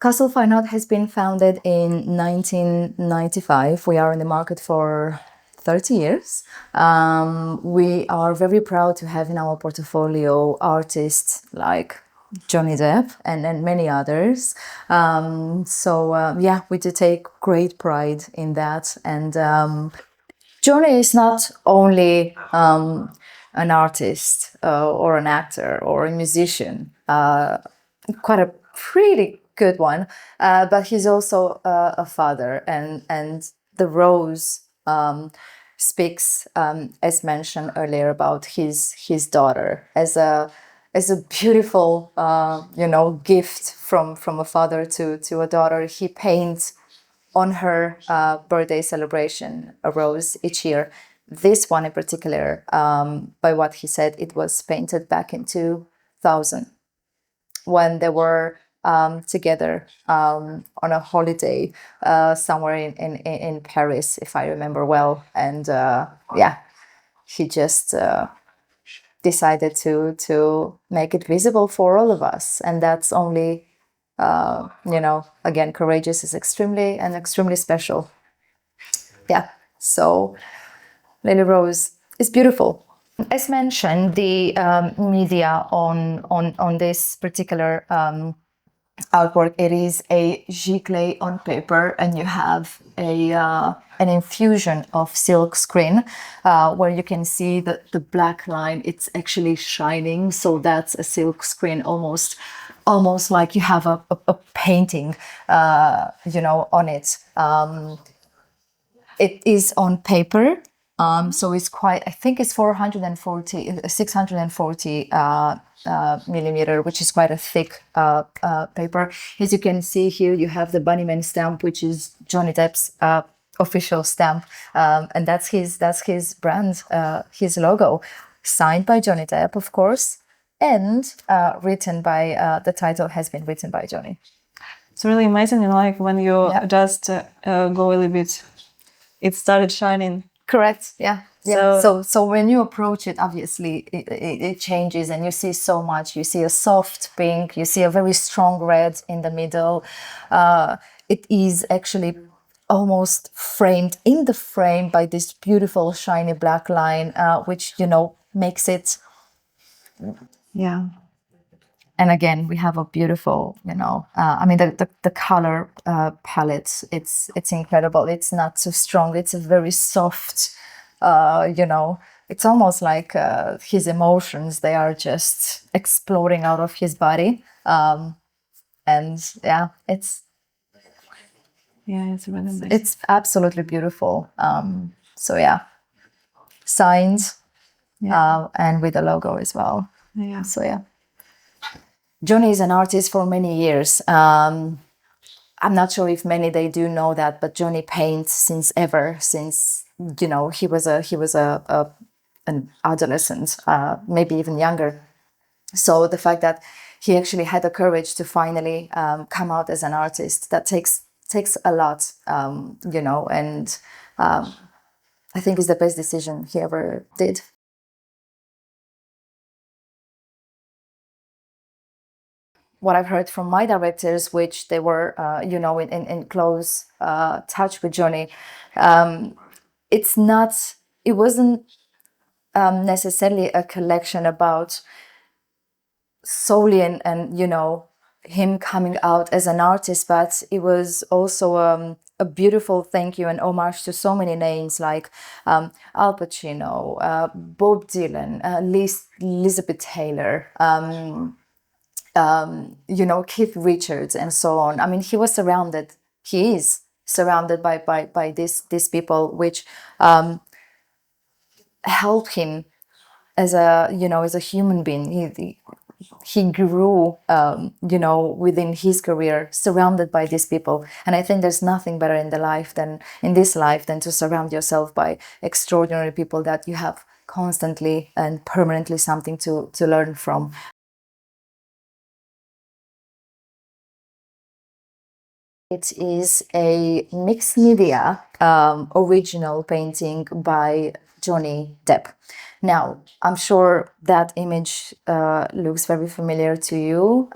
Castle Fine Art has been founded in 1995. We are in the market for 30 years. We are very proud to have in our portfolio artists like Johnny Depp and many others. Yeah, we do take great pride in that. And Johnny is not only an artist or an actor or a musician, quite a pretty good one, but he's also a father, and the rose speaks, as mentioned earlier, about his daughter as a beautiful gift from a father to a daughter. He paints on her birthday celebration a rose each year. This one in particular, by what he said, it was painted back in 2000 when they were together on a holiday somewhere in Paris, if I remember well. And yeah, he just decided to make it visible for all of us. And that's only, again, courageous is extremely special. Yeah, so Lily Rose is beautiful. As mentioned, the media on this particular artwork, it is a giclée on paper, and you have an infusion of silk screen where you can see that the black line, it's actually shining, so that's a silk screen, almost like you have a painting on it. It is on paper. So it's quite, I think it's 640 millimeter, which is quite a thick paper. As you can see here, you have the Bunnyman stamp, which is Johnny Depp's official stamp. And that's his brand, his logo, signed by Johnny Depp, of course, and written by, the title has been written by Johnny. It's really amazing, like when you just go a little bit, it started shining. Correct. Yeah. Yeah. So when you approach it, obviously it changes, and you see so much. You see a soft pink. You see a very strong red in the middle. It is actually almost framed in the frame by this beautiful shiny black line, which makes it. Yeah. And again, we have a beautiful, I mean, the color palette, it's incredible. It's not so strong. It's a very soft, it's almost like his emotions, they are just exploding out of his body. And yeah, it's really nice. It's absolutely beautiful. So yeah, signed, and with the logo as well. Yeah. So yeah. Johnny is an artist for many years. I'm not sure if many they do know that, but Johnny paints since he was an adolescent, maybe even younger. So the fact that he actually had the courage to finally come out as an artist, that takes a lot, and I think is the best decision he ever did. What I've heard from my directors, which they were, in close touch with Johnny, it wasn't necessarily a collection about solely and him coming out as an artist, but it was also a beautiful thank you and homage to so many names like Al Pacino, Bob Dylan, Elizabeth Taylor, Keith Richards, and so on. I mean, he is surrounded by these people, which help him as a human being. He grew, within his career, surrounded by these people. And I think there's nothing better in this life than to surround yourself by extraordinary people that you have constantly and permanently something to learn from. It is a mixed media original painting by Johnny Depp. Now, I'm sure that image looks very familiar to you.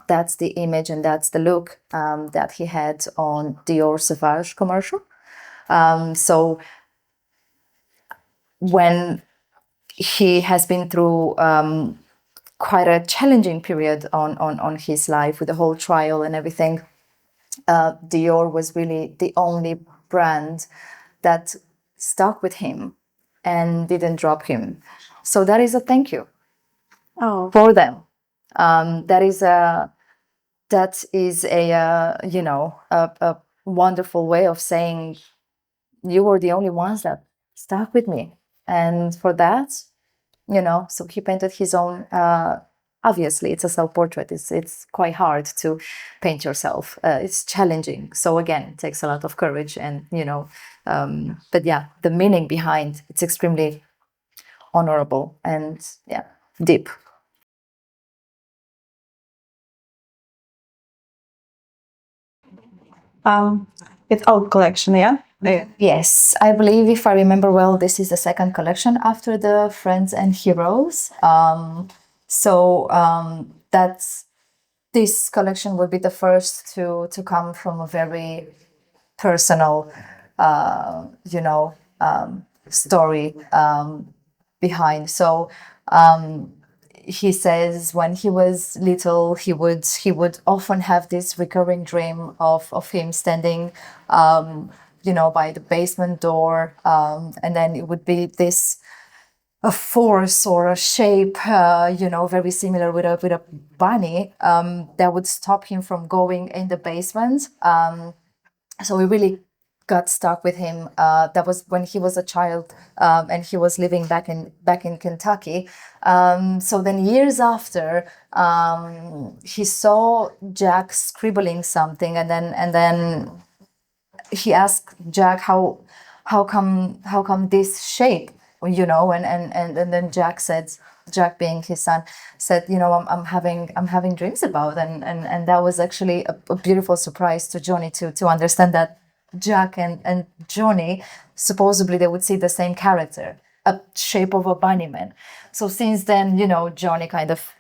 That's the image and that's the look that he had on Dior Sauvage commercial. So when he has been through quite a challenging period on his life with the whole trial and everything, Dior was really the only brand that stuck with him and didn't drop him. So that is a thank you for them. That is a a wonderful way of saying you were the only ones that stuck with me, and for that, so he painted his own. Obviously, it's a self-portrait. It's quite hard to paint yourself. It's challenging. So again, it takes a lot of courage, and but yeah, the meaning behind it's extremely honorable and yeah, deep. It's old collection, yeah. Yeah. Yes, I believe if I remember well, this is the second collection after the Friends and Heroes. That's this collection would be the first to come from a very personal, story behind. So he says when he was little, he would often have this recurring dream of him standing, by the basement door, and then it would be this a force or a shape, very similar with a bunny, that would stop him from going in the basement. So we really got stuck with him. That was when he was a child, and he was living back in Kentucky. So then years after, he saw Jack scribbling something, and then he asked Jack how come this shape, and then Jack being his son said, I'm having dreams about, and that was actually a beautiful surprise to Johnny to understand that Jack and Johnny supposedly they would see the same character, a shape of a bunnyman. So since then, Johnny kind of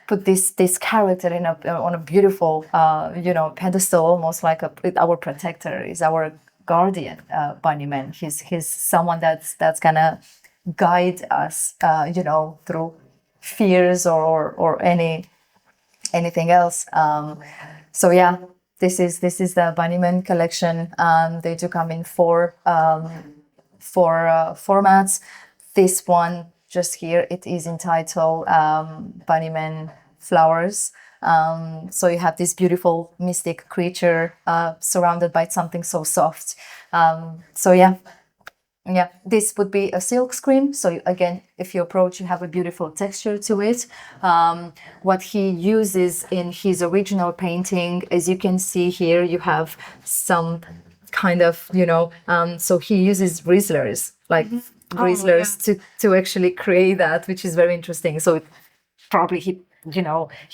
put this character on a beautiful pedestal, almost like our protector, is our guardian, bunnyman. He's someone that's gonna guide us, through fears or anything else. So yeah, this is the bunnyman collection. They do come in four formats. This one just here, it is entitled Bunnyman Flowers. So you have this beautiful mystic creature surrounded by something so soft. So yeah, this would be a silk screen. So again, if you approach, you have a beautiful texture to it. What he uses in his original painting, as you can see here, you have some kind of, so he uses Rizzlers, like Rizzlers to actually create that, which is very interesting. So probably he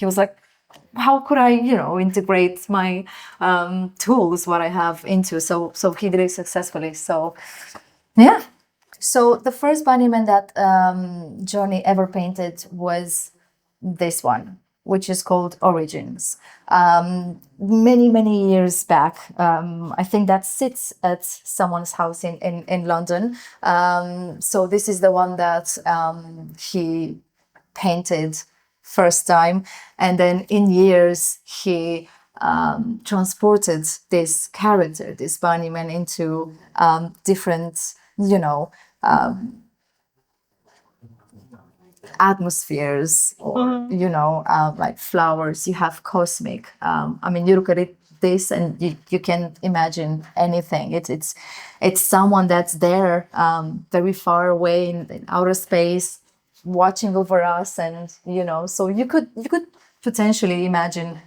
was like, how could I, integrate my tools, what I have into. So he did it successfully. So yeah. So the first Bunnyman that Johnny ever painted was this one, which is called Origins. Many years back, I think that sits at someone's house in London. So this is the one that he painted first time, and then in years he transported this character, this Bunnyman, into different, atmospheres, or like flowers. You have cosmic. I mean, you look at it this and you can imagine anything. It's someone that's there, very far away in outer space, watching over us, and so you could potentially imagine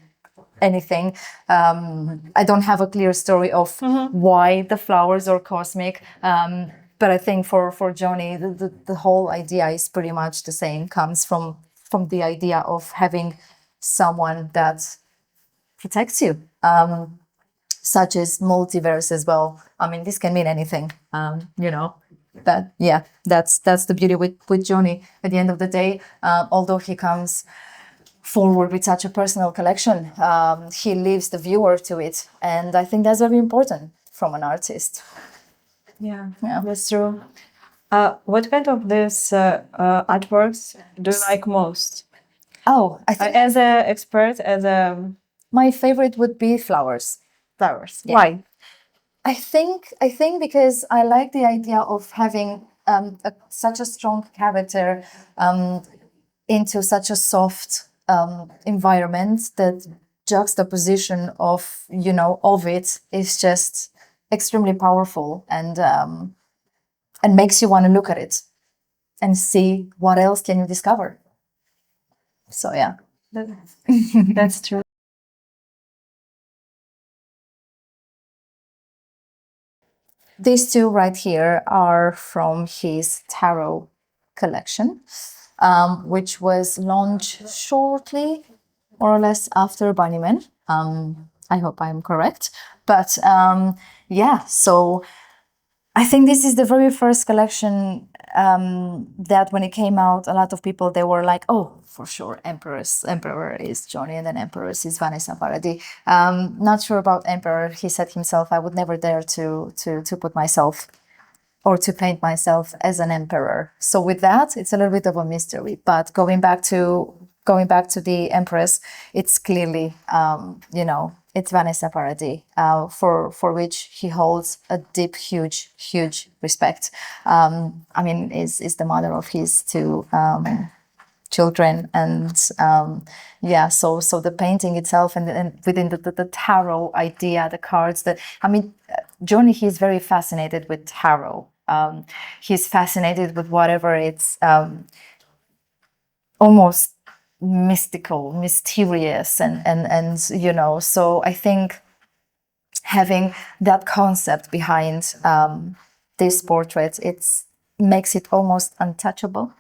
anything. I don't have a clear story of why the flowers are cosmic, but I think for Johnny, the whole idea is pretty much the same. Comes from the idea of having someone that's protects you, such as multiverse as well. I mean, this can mean anything, That yeah, that's the beauty with Johnny. At the end of the day, although he comes forward with such a personal collection, he leaves the viewer to it, and I think that's very important from an artist. Yeah, Yeah. that's true. What kind of these artworks do you like most? Oh, I think As an expert, as a my favorite would be flowers. flowers. Yeah. Why? I think because I like the idea of having such a strong character into such a soft environment. That juxtaposition of it is just extremely powerful, and makes you want to look at it and see what else can you discover. So yeah. That's true. These two right here are from his tarot collection, which was launched shortly, more or less, after Bunnyman. I hope I'm correct. But yeah, so I think this is the very first collection that when it came out, a lot of people, they were like, oh, for sure, Emperor is Johnny, and then Empress is Vanessa Paradis. Not sure about Emperor. He said himself, I would never dare to put myself or to paint myself as an emperor. So with that, it's a little bit of a mystery. But going back to the Empress, it's clearly, it's Vanessa Paradis, for which he holds a deep, huge, huge respect. I mean, is the mother of his two children, and yeah, so the painting itself, and within the tarot idea, the cards, that I mean, Johnny, he's very fascinated with tarot. He's fascinated with whatever it's almost mystical, mysterious, and so I think having that concept behind these portraits, it's makes it almost untouchable.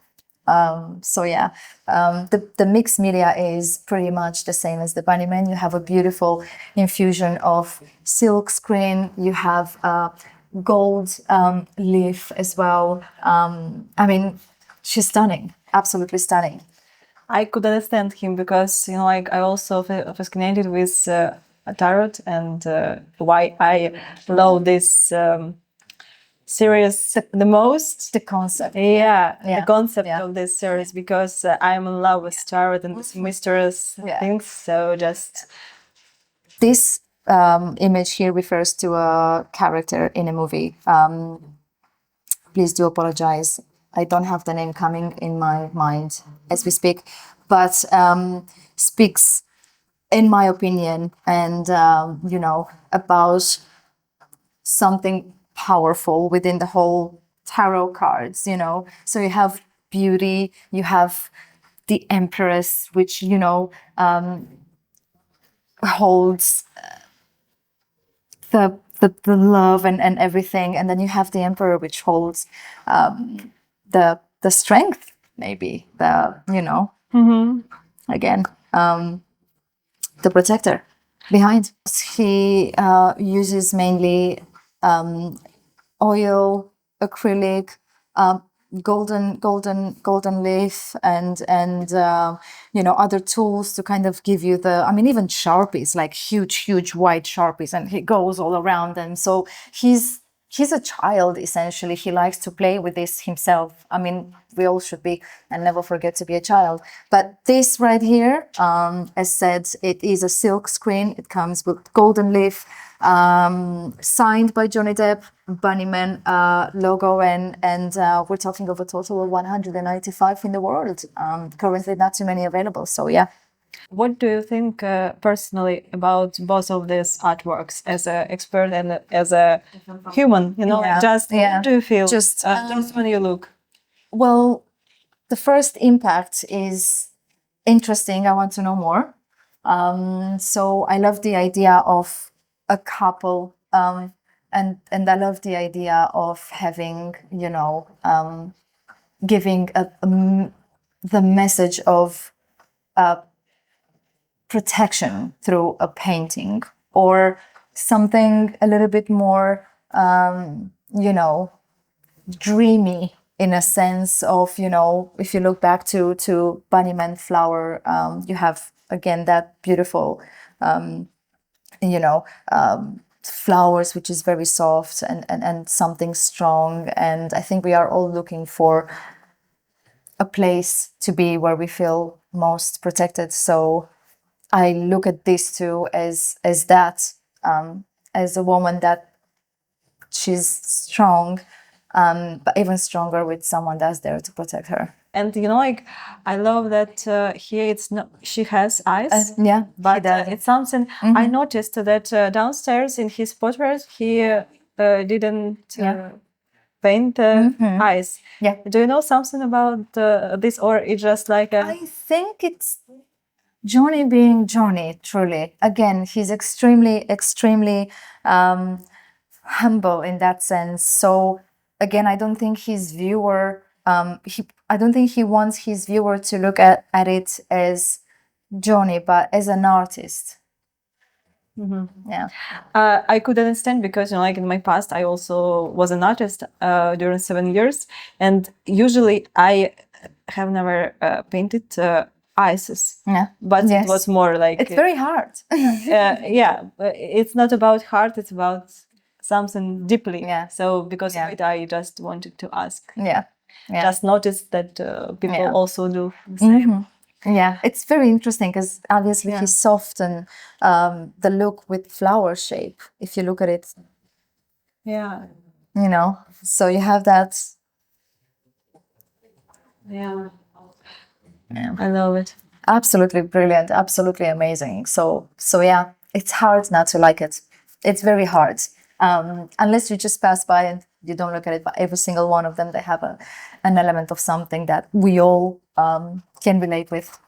So yeah, the mixed media is pretty much the same as the Bunnyman. You have a beautiful infusion of silk screen. You have gold leaf as well. I mean, she's stunning, absolutely stunning. I could understand him because like I also fascinated with tarot, and why I love this series the most. The concept. Yeah, Yeah, the concept yeah. of this series, because I'm in love with tarot and these mysterious Yeah. things. So just This image here refers to a character in a movie. Please do apologize. I don't have the name coming in my mind as we speak, but speaks, in my opinion, and about something powerful within the whole tarot cards. So you have beauty, you have the Empress, which holds the love and everything, and then you have the Emperor, which holds the strength, maybe again, the protector behind. He uses mainly oil, acrylic, golden leaf, and other tools to kind of give you the. I mean, even Sharpies, like huge white Sharpies, and he goes all around. And so he's a child, essentially. He likes to play with this himself. I mean, we all should be, and never forget to be a child. But this right here, as said, it is a silk screen. It comes with golden leaf, signed by Johnny Depp, Bunnyman logo, and we're talking of a total of 195 in the world. Currently, not too many available. So yeah. what do you think personally about both of these artworks as an expert and as a human? Yeah. Just Yeah. what do you feel Just when you look? Well, the first impact is interesting. I want to know more. So I love the idea of a couple, and I love the idea of having, giving the message of protection through a painting, or something a little bit more, dreamy, in a sense of, if you look back to Bunnyman flower, you have again that beautiful, you know, flowers, which is very soft and something strong. And I think we are all looking for a place to be where we feel most protected. So I look at these two as that, as a woman that she's strong, but even stronger with someone that's there to protect her. And I love that here it's not she has eyes. Yeah, But it's something I noticed that downstairs in his portrait he didn't paint eyes. Yeah. Do you know something about this, or it's just like a... I think it's Johnny being Johnny, truly. Again, he's extremely humble in that sense. So again, I don't think his viewer, I don't think he wants his viewer to look at it as Johnny, but as an artist. Yeah. I could understand because like in my past I also was an artist during 7 years, and usually I have never painted eyes. Yeah. But Yes. it was more like It's very hard. yeah, but it's not about heart, it's about something deeply. Yeah. So because Yeah. of it I just wanted to ask. Yeah. Yeah. Just notice that people Yeah. also do the same. Yeah, it's very interesting because obviously he softened the look with flower shape. If you look at it, Yeah. So you have that. Yeah. I love it. Absolutely brilliant, absolutely amazing. So yeah, it's hard not to like it. It's very hard, unless you just pass by and you don't look at it. But every single one of them, they have an element of something that we all can relate with.